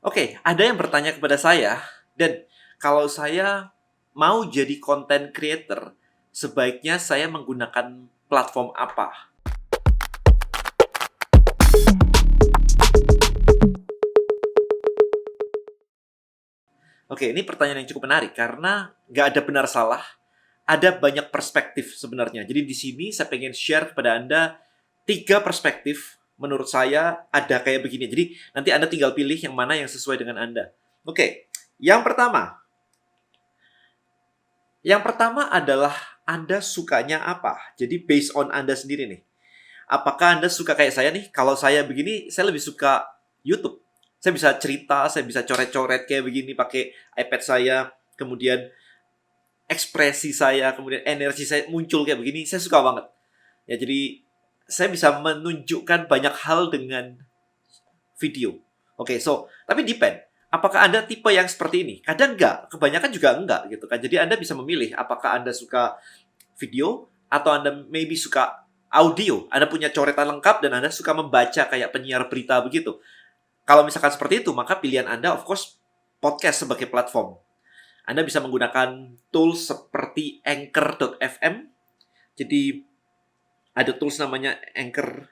Oke, ada yang bertanya kepada saya, dan kalau saya mau jadi content creator, sebaiknya saya menggunakan platform apa? Oke, ini pertanyaan yang cukup menarik karena nggak ada benar salah, ada banyak perspektif sebenarnya. Jadi di sini saya pengen share kepada Anda 3 perspektif menurut saya ada kayak begini. Jadi nanti Anda tinggal pilih yang mana yang sesuai dengan Anda. Oke, yang pertama. Yang pertama adalah Anda sukanya apa? Jadi based on Anda sendiri nih. Apakah Anda suka kayak saya nih? Kalau saya begini, saya lebih suka YouTube. Saya bisa cerita, saya bisa coret-coret kayak begini pakai iPad saya. Kemudian ekspresi saya, kemudian energi saya muncul kayak begini. Saya suka banget. Ya, jadi saya bisa menunjukkan banyak hal dengan video. Oke, so tapi depend. Apakah Anda tipe yang seperti ini? Kadang enggak, kebanyakan juga enggak gitu kan. Jadi Anda bisa memilih apakah Anda suka video atau Anda maybe suka audio. Anda punya coretan lengkap dan Anda suka membaca kayak penyiar berita begitu. Kalau misalkan seperti itu, maka pilihan Anda of course podcast sebagai platform. Anda bisa menggunakan tools seperti Anchor.fm. Jadi ada tools namanya Anchor.fm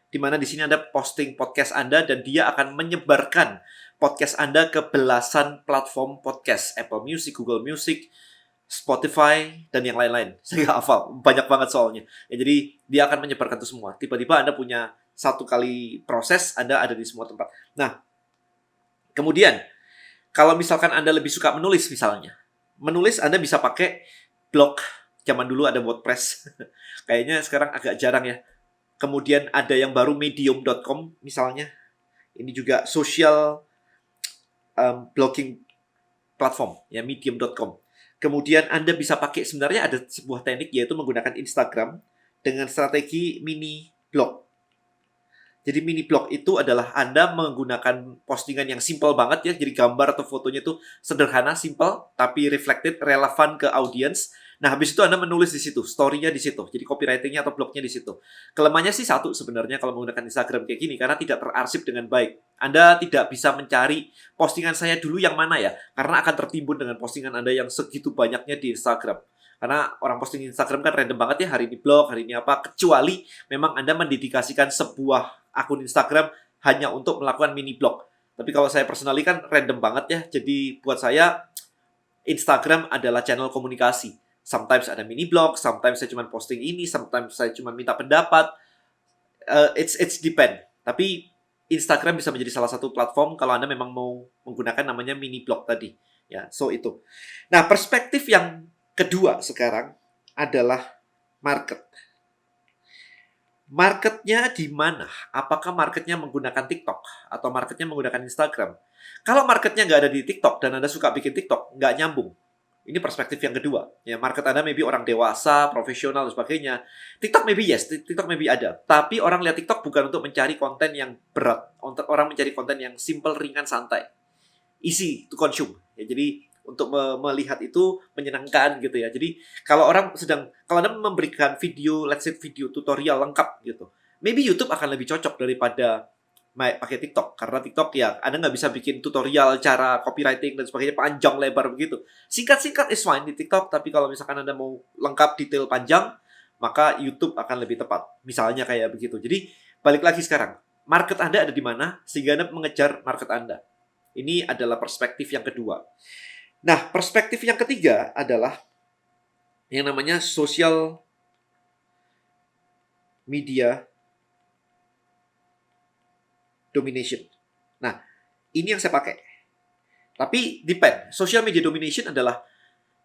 di mana di sini Anda posting podcast Anda dan dia akan menyebarkan podcast Anda ke belasan platform podcast, Apple Music, Google Music, Spotify, dan yang lain-lain. Saya nggak hafal, banyak banget soalnya. Ya, jadi dia akan menyebarkan itu semua. Tiba-tiba Anda punya satu kali proses, Anda ada di semua tempat. Nah, kemudian kalau misalkan Anda lebih suka menulis misalnya, menulis Anda bisa pakai blog. Zaman dulu ada WordPress. Kayaknya sekarang agak jarang ya. Kemudian ada yang baru medium.com misalnya. Ini juga social blogging platform ya, medium.com. Kemudian Anda bisa pakai sebenarnya ada sebuah teknik yaitu menggunakan Instagram dengan strategi mini blog. Jadi mini blog itu adalah Anda menggunakan postingan yang simple banget ya. Jadi gambar atau fotonya itu sederhana, simple, tapi reflected, relevan ke audience. Nah, habis itu Anda menulis di situ, story-nya di situ. Jadi copywriting-nya atau blognya di situ. Kelemahannya sih satu sebenarnya kalau menggunakan Instagram kayak gini, karena tidak terarsip dengan baik. Anda tidak bisa mencari postingan saya dulu yang mana ya, karena akan tertimbun dengan postingan Anda yang segitu banyaknya di Instagram. Karena orang posting Instagram kan random banget ya, hari ini blog, hari ini apa, kecuali memang Anda mendedikasikan sebuah akun Instagram hanya untuk melakukan mini blog. Tapi kalau saya personally kan random banget ya, jadi buat saya Instagram adalah channel komunikasi. Sometimes ada mini blog, sometimes saya cuma posting ini, sometimes saya cuma minta pendapat. It's depend. Tapi Instagram bisa menjadi salah satu platform kalau Anda memang mau menggunakan namanya mini blog tadi. Ya, so itu. Nah, perspektif yang kedua sekarang adalah market. Marketnya di mana? Apakah marketnya menggunakan TikTok atau marketnya menggunakan Instagram? Kalau marketnya nggak ada di TikTok dan Anda suka bikin TikTok, nggak nyambung. Ini perspektif yang kedua. Ya, market Anda maybe orang dewasa, profesional, dan sebagainya. TikTok maybe yes, TikTok maybe ada. Tapi orang lihat TikTok bukan untuk mencari konten yang berat. Orang mencari konten yang simple, ringan, santai. Easy to consume. Ya, jadi untuk melihat itu menyenangkan gitu ya. Jadi kalau Anda memberikan video, let's say video tutorial lengkap gitu, maybe YouTube akan lebih cocok daripada pakai TikTok. Karena TikTok ya Anda nggak bisa bikin tutorial cara copywriting dan sebagainya panjang lebar begitu. Singkat-singkat is fine di TikTok, tapi kalau misalkan Anda mau lengkap detail panjang, maka YouTube akan lebih tepat. Misalnya kayak begitu. Jadi balik lagi sekarang, market Anda ada di mana sehingga Anda mengejar market Anda. Ini adalah perspektif yang kedua. Nah, perspektif yang ketiga adalah yang namanya social media domination. Nah, ini yang saya pakai. Tapi depend. Social media domination adalah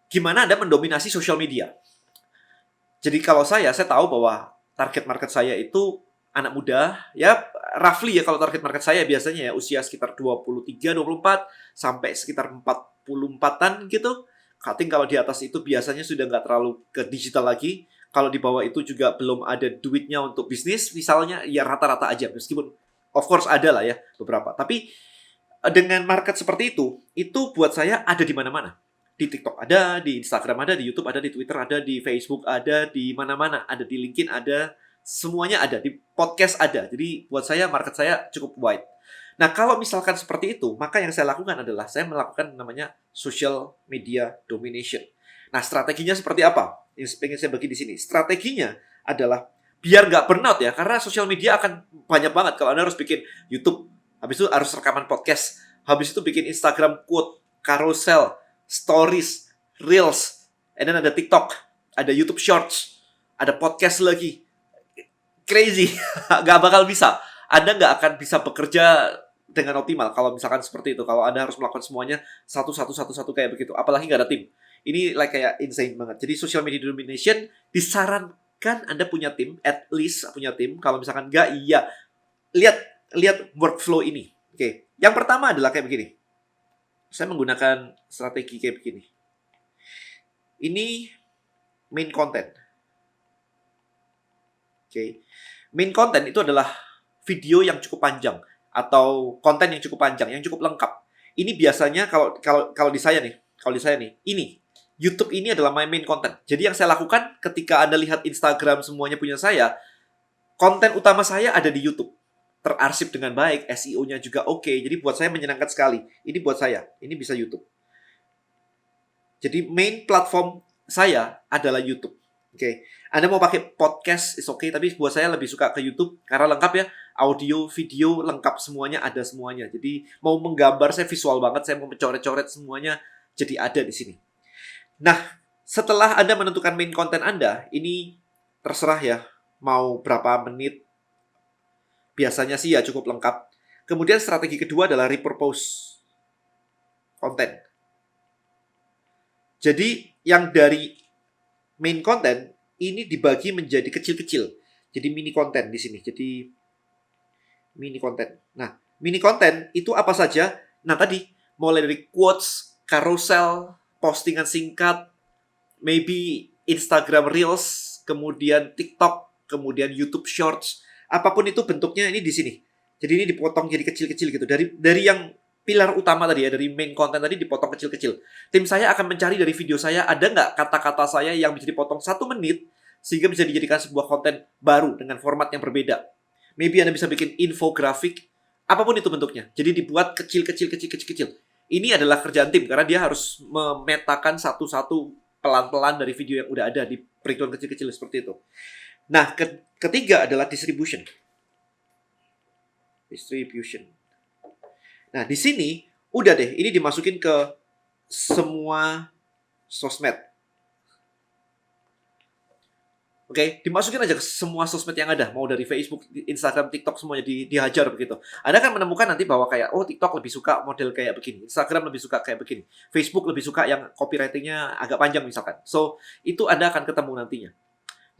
gimana Anda mendominasi social media. Jadi kalau saya tahu bahwa target market saya itu anak muda, ya roughly ya kalau target market saya biasanya ya usia sekitar 23, 24 sampai sekitar 44-an gitu. Cutting kalau di atas itu biasanya sudah nggak terlalu ke digital lagi. Kalau di bawah itu juga belum ada duitnya untuk bisnis, misalnya ya rata-rata aja. Meskipun of course ada lah ya beberapa. Tapi dengan market seperti itu buat saya ada di mana-mana. Di TikTok ada, di Instagram ada, di YouTube ada, di Twitter ada, di Facebook ada, di mana-mana. Ada di LinkedIn ada, semuanya ada. Di podcast ada. Jadi buat saya market saya cukup wide. Nah, kalau misalkan seperti itu, maka yang saya lakukan adalah saya melakukan namanya social media domination. Nah, strateginya seperti apa? Yang pengen saya bagi di sini. Strateginya adalah biar nggak burnout ya, karena social media akan banyak banget. Kalau Anda harus bikin YouTube, habis itu harus rekaman podcast, habis itu bikin Instagram quote, carousel, stories, reels, and then ada TikTok, ada YouTube Shorts, ada podcast lagi. Crazy, nggak bakal bisa. Anda nggak akan bisa bekerja dengan optimal kalau misalkan seperti itu. Kalau Anda harus melakukan semuanya satu kayak begitu. Apalagi nggak ada tim. Ini like kayak insane banget. Jadi social media domination disarankan Anda punya tim, at least punya tim. Kalau misalkan nggak, iya. Lihat workflow ini. Oke. Yang pertama adalah kayak begini. Saya menggunakan strategi kayak begini. Ini main content. Oke. Main content itu adalah video yang cukup panjang atau konten yang cukup panjang, yang cukup lengkap. Ini biasanya kalau di saya nih, ini YouTube ini adalah my main content. Jadi yang saya lakukan ketika Anda lihat Instagram semuanya punya saya, konten utama saya ada di YouTube. Terarsip dengan baik, SEO-nya juga oke. Jadi buat saya menyenangkan sekali. Ini buat saya, ini bisa YouTube. Jadi main platform saya adalah YouTube. Oke. Anda mau pakai podcast, is okay, tapi buat saya lebih suka ke YouTube karena lengkap ya. Audio, video, lengkap semuanya, ada semuanya. Jadi mau menggambar, saya visual banget, saya mau mencoret-coret semuanya, jadi ada di sini. Nah, setelah Anda menentukan main content Anda, ini terserah ya, mau berapa menit. Biasanya sih ya cukup lengkap. Kemudian strategi kedua adalah repurpose konten. Jadi yang dari main content ini dibagi menjadi kecil-kecil. Jadi mini konten di sini. Jadi mini konten. Nah, mini konten itu apa saja? Nah, tadi mulai dari quotes, carousel, postingan singkat, maybe Instagram Reels, kemudian TikTok, kemudian YouTube Shorts, apapun itu bentuknya ini di sini. Jadi ini dipotong jadi kecil-kecil gitu. Dari yang pilar utama tadi ya, dari main content tadi dipotong kecil-kecil. Tim saya akan mencari dari video saya, ada nggak kata-kata saya yang bisa dipotong 1 menit, sehingga bisa dijadikan sebuah konten baru dengan format yang berbeda. Maybe Anda bisa bikin infografik, apapun itu bentuknya. Jadi dibuat kecil-kecil. Ini adalah kerjaan tim, karena dia harus memetakan satu-satu pelan-pelan dari video yang udah ada di breakdown kecil-kecil seperti itu. Nah, ketiga adalah distribution. Nah, di sini udah deh, ini dimasukin ke semua sosmed. Oke, dimasukin aja ke semua sosmed yang ada, mau dari Facebook, Instagram, TikTok semuanya dihajar begitu. Anda akan menemukan nanti bahwa kayak TikTok lebih suka model kayak begini, Instagram lebih suka kayak begini, Facebook lebih suka yang copywriting-nya agak panjang misalkan. So, itu Anda akan ketemu nantinya.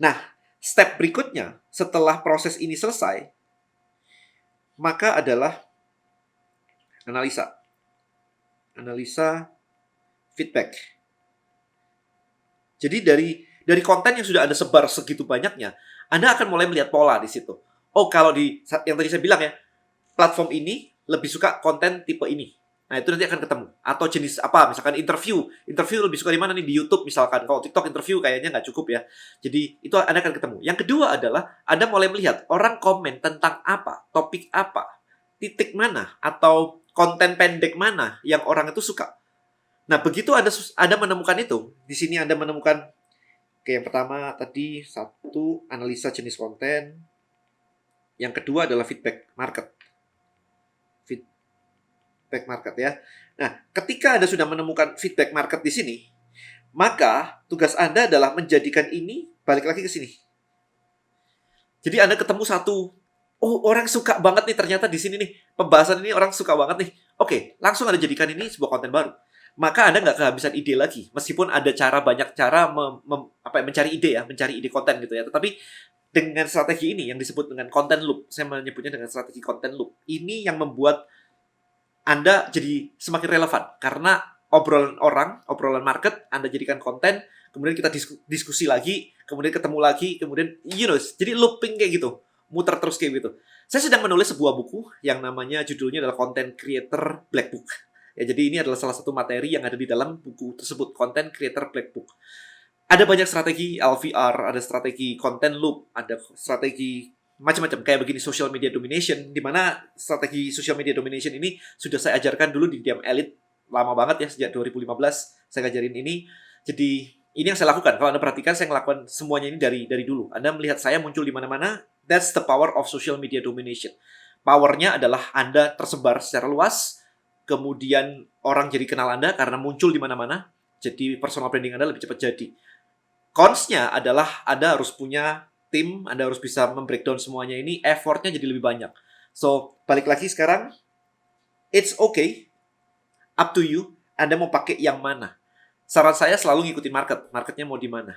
Nah, step berikutnya setelah proses ini selesai, maka adalah analisa feedback. Jadi dari konten yang sudah Anda sebar segitu banyaknya, Anda akan mulai melihat pola di situ. Oh, kalau yang tadi saya bilang ya, platform ini lebih suka konten tipe ini. Nah, itu nanti akan ketemu. Atau jenis apa, misalkan interview. Interview lebih suka di mana nih? Di YouTube misalkan. Kalau TikTok interview kayaknya nggak cukup ya. Jadi, itu Anda akan ketemu. Yang kedua adalah, Anda mulai melihat orang komen tentang apa, topik apa, titik mana, atau konten pendek mana yang orang itu suka. Nah, begitu Anda menemukan itu, di sini Anda menemukan yang pertama tadi analisa jenis konten. Yang kedua adalah feedback market. Feedback market ya. Nah, ketika Anda sudah menemukan feedback market di sini, maka tugas Anda adalah menjadikan ini balik lagi ke sini. Jadi Anda ketemu orang suka banget nih ternyata di sini nih. Pembahasan ini orang suka banget nih. Oke, langsung Anda jadikan ini sebuah konten baru. Maka Anda nggak kehabisan ide lagi. Meskipun ada banyak cara mencari ide konten gitu ya. Tetapi dengan strategi ini yang disebut dengan content loop, saya menyebutnya dengan strategi content loop. Ini yang membuat Anda jadi semakin relevan. Karena obrolan market, Anda jadikan konten, kemudian kita diskusi lagi, kemudian ketemu lagi, kemudian jadi looping kayak gitu. Muter terus kayak gitu. Saya sedang menulis sebuah buku yang namanya judulnya adalah Content Creator Black Book. Ya, jadi ini adalah salah satu materi yang ada di dalam buku tersebut, Content Creator Black Book. Ada banyak strategi LVR, ada strategi content loop, ada strategi macam-macam kayak begini, social media domination, di mana strategi social media domination ini sudah saya ajarkan dulu di Diam Elite lama banget ya, sejak 2015 saya ngajarin ini. Jadi ini yang saya lakukan. Kalau Anda perhatikan, saya melakukan semuanya ini dari dulu. Anda melihat saya muncul di mana-mana. That's the power of social media domination. Powernya adalah Anda tersebar secara luas, kemudian orang jadi kenal Anda karena muncul di mana-mana. Jadi personal branding Anda lebih cepat jadi. Cons-nya adalah Anda harus punya tim, Anda harus bisa membreakdown semuanya ini, effortnya jadi lebih banyak. So, balik lagi sekarang, it's okay, up to you, Anda mau pakai yang mana. Saran saya selalu ngikutin marketnya mau di mana.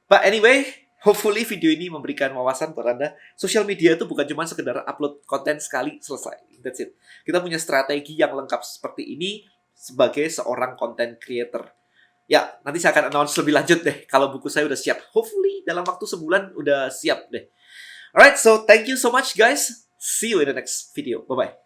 But anyway, hopefully video ini memberikan wawasan buat Anda. Social media itu bukan cuma sekedar upload konten sekali, selesai. That's it. Kita punya strategi yang lengkap seperti ini sebagai seorang content creator. Ya, nanti saya akan announce lebih lanjut deh kalau buku saya udah siap. Hopefully dalam waktu sebulan udah siap deh. Alright, so thank you so much guys. See you in the next video. Bye-bye.